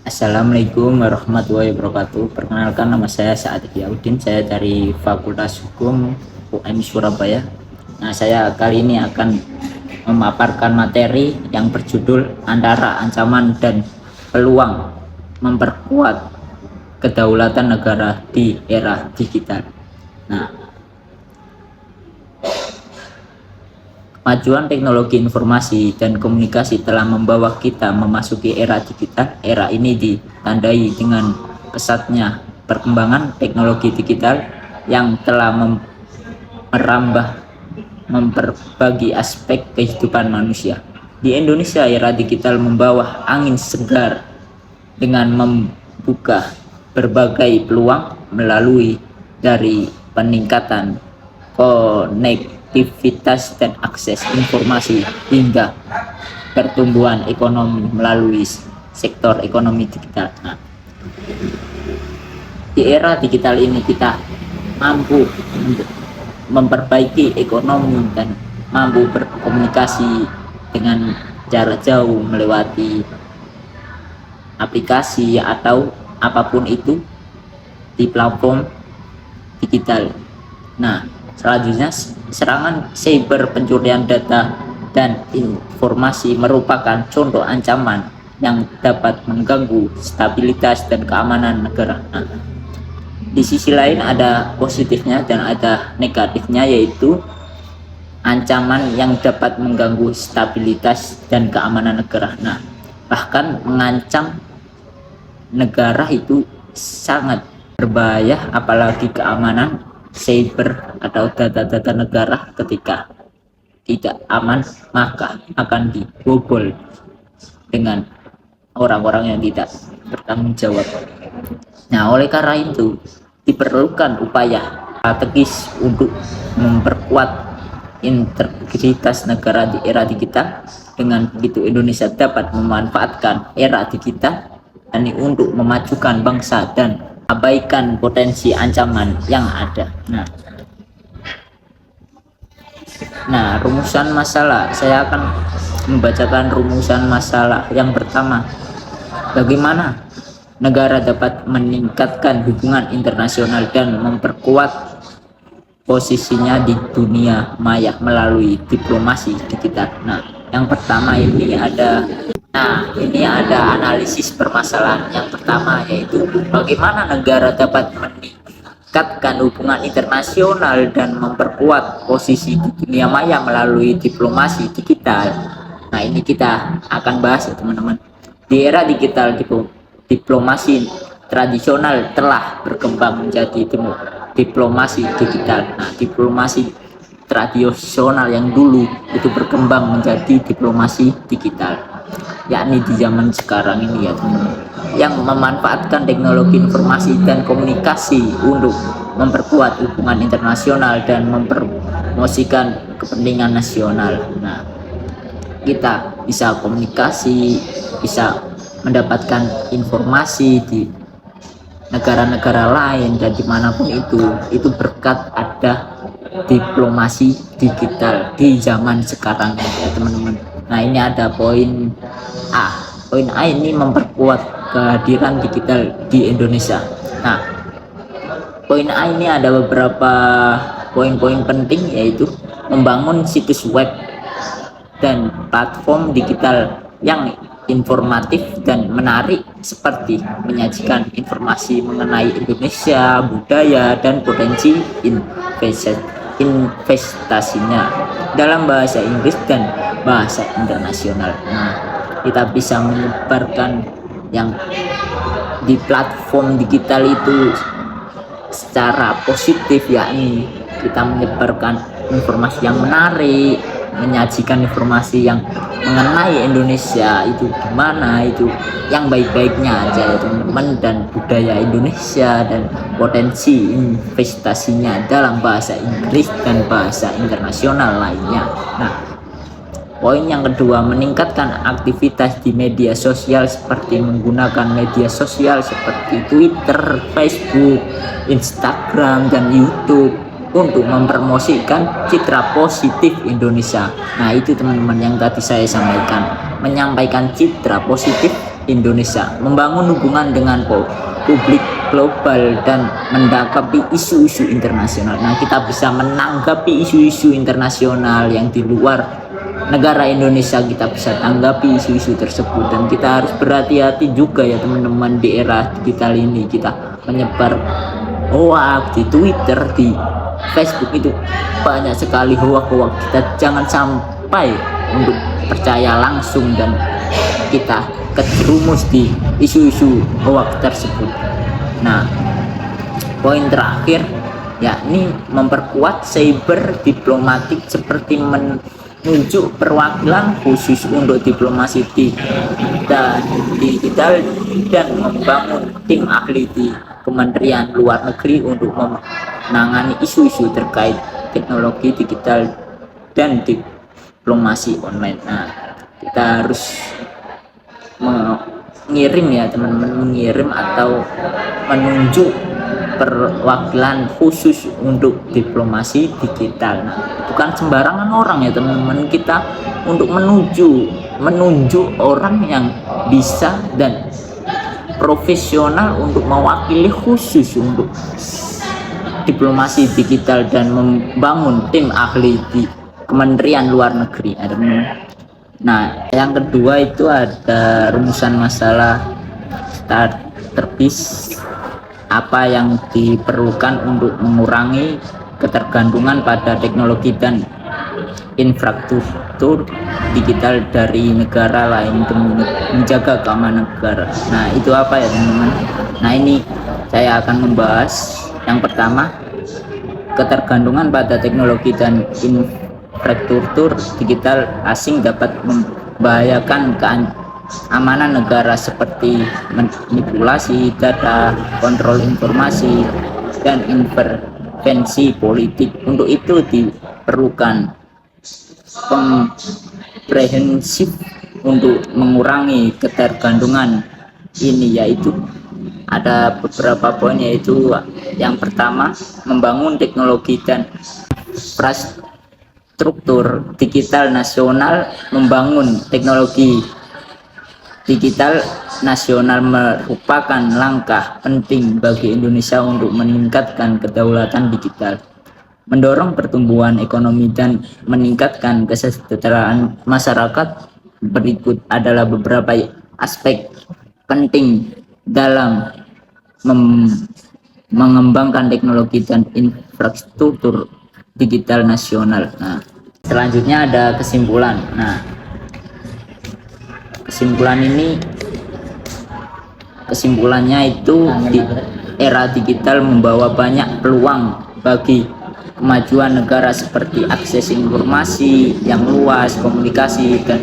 Assalamualaikum warahmatullahi wabarakatuh. Perkenalkan, nama saya Saad Yaudin. Saya dari Fakultas Hukum UM Surabaya. Nah, saya kali ini akan memaparkan materi yang berjudul antara ancaman dan peluang memperkuat kedaulatan negara di era digital. Nah, kemajuan teknologi informasi dan komunikasi telah membawa kita memasuki era digital. Era ini ditandai dengan pesatnya perkembangan teknologi digital yang telah merambah memperbagi aspek kehidupan manusia. Di Indonesia, era digital membawa angin segar dengan membuka berbagai peluang melalui dari peningkatan konektivitas dan akses informasi hingga pertumbuhan ekonomi melalui sektor ekonomi digital. Nah, di era digital ini kita mampu memperbaiki ekonomi dan mampu berkomunikasi dengan jarak jauh melewati aplikasi atau apapun itu di platform digital. Nah, selanjutnya serangan cyber, pencurian data dan informasi merupakan contoh ancaman yang dapat mengganggu stabilitas dan keamanan negara. Nah, di sisi lain ada positifnya dan ada negatifnya, yaitu ancaman yang dapat mengganggu stabilitas dan keamanan negara. Nah, bahkan mengancam negara itu sangat berbahaya, apalagi keamanan cyber atau data-data negara ketika tidak aman maka akan dibobol dengan orang-orang yang tidak bertanggung jawab. Nah, oleh karena itu diperlukan upaya strategis untuk memperkuat integritas negara di era digital. Dengan begitu Indonesia dapat memanfaatkan era digital ini untuk memajukan bangsa dan abaikan potensi ancaman yang ada. Nah, rumusan masalah. Saya akan membacakan rumusan masalah. Yang pertama, bagaimana negara dapat meningkatkan hubungan internasional dan memperkuat posisinya di dunia maya melalui diplomasi digital. Nah, yang pertama ini ada analisis permasalahan. Yang pertama yaitu bagaimana negara dapat meningkatkan hubungan internasional dan memperkuat posisi di dunia maya melalui diplomasi digital. Nah, ini kita akan bahas ya teman-teman. Di era digital, diplomasi tradisional telah berkembang menjadi diplomasi digital. Nah, diplomasi tradisional yang dulu itu berkembang menjadi diplomasi digital, yakni di zaman sekarang ini ya teman-teman, yang memanfaatkan teknologi informasi dan komunikasi untuk memperkuat hubungan internasional dan mempromosikan kepentingan nasional. Nah, kita bisa komunikasi, bisa mendapatkan informasi di negara-negara lain dan dimanapun itu berkat ada diplomasi digital di zaman sekarang ya teman-teman. Nah, ini ada poin A. Poin A ini memperkuat kehadiran digital di Indonesia. Nah, poin A ini ada beberapa poin-poin penting, yaitu membangun situs web dan platform digital yang informatif dan menarik, seperti menyajikan informasi mengenai Indonesia, budaya, dan potensi investasinya dalam bahasa Inggris dan bahasa internasional. Nah, kita bisa menyebarkan yang di platform digital itu secara positif, yakni kita menyebarkan informasi yang menarik, menyajikan informasi yang mengenai Indonesia itu gimana, itu yang baik-baiknya aja ya teman-teman, dan budaya Indonesia dan potensi investasinya dalam bahasa Inggris dan bahasa internasional lainnya. Nah, poin yang kedua, meningkatkan aktivitas di media sosial seperti menggunakan media sosial seperti Twitter, Facebook, Instagram, dan YouTube untuk mempromosikan citra positif Indonesia. Nah, itu teman-teman yang tadi saya sampaikan, menyampaikan citra positif Indonesia, membangun hubungan dengan publik global dan menanggapi isu-isu internasional. Nah, kita bisa menanggapi isu-isu internasional yang di luar negara Indonesia, kita bisa tanggapi isu-isu tersebut, dan kita harus berhati-hati juga ya teman-teman. Di era digital ini kita menyebar hoax di Twitter, di Facebook, itu banyak sekali hoax. Kita jangan sampai untuk percaya langsung dan kita terjerumus di isu-isu hoax tersebut. Nah, poin terakhir yakni memperkuat cyber diplomatik seperti menunjuk perwakilan khusus untuk diplomasi digital dan membangun tim ahli di Kementerian Luar Negeri untuk menangani isu-isu terkait teknologi digital dan diplomasi online. Nah, kita harus mengirim ya teman-teman, mengirim atau menunjuk perwakilan khusus untuk diplomasi digital. Nah, itu kan sembarangan orang ya teman-teman. Kita untuk menunjuk orang yang bisa dan profesional untuk mewakili khusus untuk diplomasi digital dan membangun tim ahli di Kementerian Luar Negeri. Nah, yang kedua itu ada rumusan masalah strategis apa yang diperlukan untuk mengurangi ketergantungan pada teknologi dan infrastruktur digital dari negara lain demi menjaga keamanan negara. Nah, itu apa ya teman-teman? Nah, ini saya akan membahas yang pertama, ketergantungan pada teknologi dan infrastruktur digital asing dapat membahayakan keamanan negara seperti manipulasi data, kontrol informasi, dan intervensi politik. Untuk itu diperlukan komprehensif untuk mengurangi ketergantungan ini, yaitu ada beberapa poin, yaitu yang pertama, membangun teknologi dan infrastruktur digital nasional. Membangun teknologi digital nasional merupakan langkah penting bagi Indonesia untuk meningkatkan kedaulatan digital, mendorong pertumbuhan ekonomi, dan meningkatkan kesejahteraan masyarakat. Berikut adalah beberapa aspek penting dalam mengembangkan teknologi dan infrastruktur digital nasional. Nah, selanjutnya ada kesimpulan. Nah, kesimpulannya itu di era digital membawa banyak peluang bagi kemajuan negara seperti akses informasi yang luas, komunikasi dan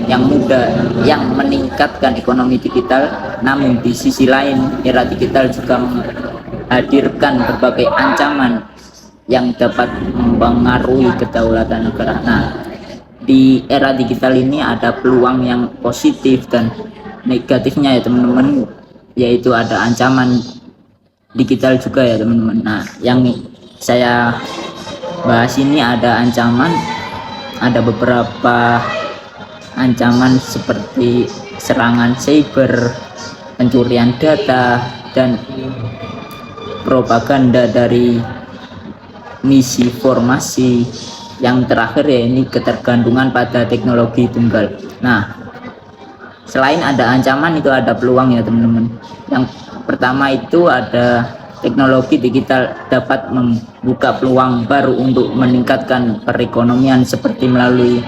yang mudah, yang meningkatkan ekonomi digital. Namun di sisi lain, era digital juga menghadirkan berbagai ancaman yang dapat mempengaruhi kedaulatan negara. Nah, di era digital ini ada peluang yang positif dan negatifnya ya teman-teman, yaitu ada ancaman digital juga ya teman-teman. Nah, yang saya bahas ini ada ancaman, ada beberapa ancaman seperti serangan cyber, pencurian data, dan propaganda dari misinformasi. Yang terakhir ya ini ketergantungan pada teknologi tunggal. Nah, selain ada ancaman itu ada peluang ya teman-teman. Yang pertama itu ada teknologi digital dapat membuka peluang baru untuk meningkatkan perekonomian seperti melalui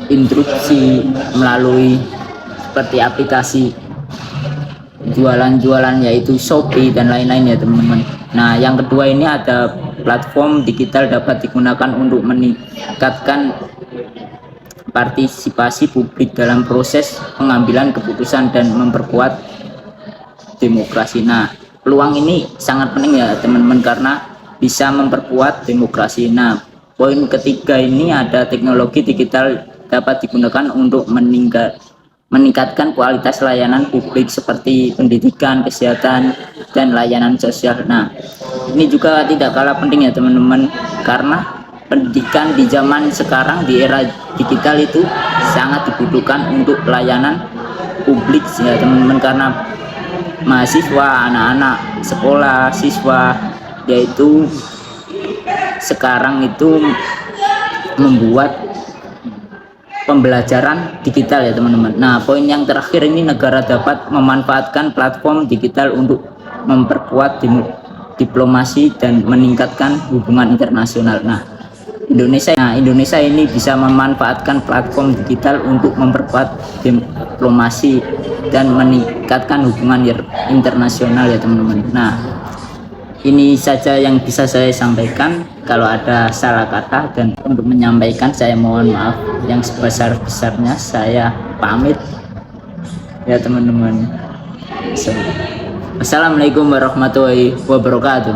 instruksi, melalui seperti aplikasi jualan-jualan yaitu Shopee dan lain-lain ya teman-teman. Nah, yang kedua ini ada platform digital dapat digunakan untuk meningkatkan partisipasi publik dalam proses pengambilan keputusan dan memperkuat demokrasi. Nah, peluang ini sangat penting ya teman-teman karena bisa memperkuat demokrasi. Nah, poin ketiga ini ada teknologi digital dapat digunakan untuk meningkatkan kualitas layanan publik seperti pendidikan, kesehatan, dan layanan sosial. Nah, ini juga tidak kalah penting ya teman-teman karena pendidikan di zaman sekarang di era digital itu sangat dibutuhkan untuk layanan publik ya teman-teman, karena mahasiswa, anak-anak sekolah, siswa yaitu sekarang itu membuat pembelajaran digital ya teman-teman. Nah, poin yang terakhir ini, negara dapat memanfaatkan platform digital untuk memperkuat diplomasi dan meningkatkan hubungan internasional. Nah, Indonesia ini bisa memanfaatkan platform digital untuk memperkuat diplomasi dan meningkatkan hubungan internasional ya teman-teman. Nah, ini saja yang bisa saya sampaikan. Kalau ada salah kata dan untuk menyampaikan, saya mohon maaf yang sebesar-besarnya. Saya pamit ya teman-teman. Assalamualaikum warahmatullahi wabarakatuh.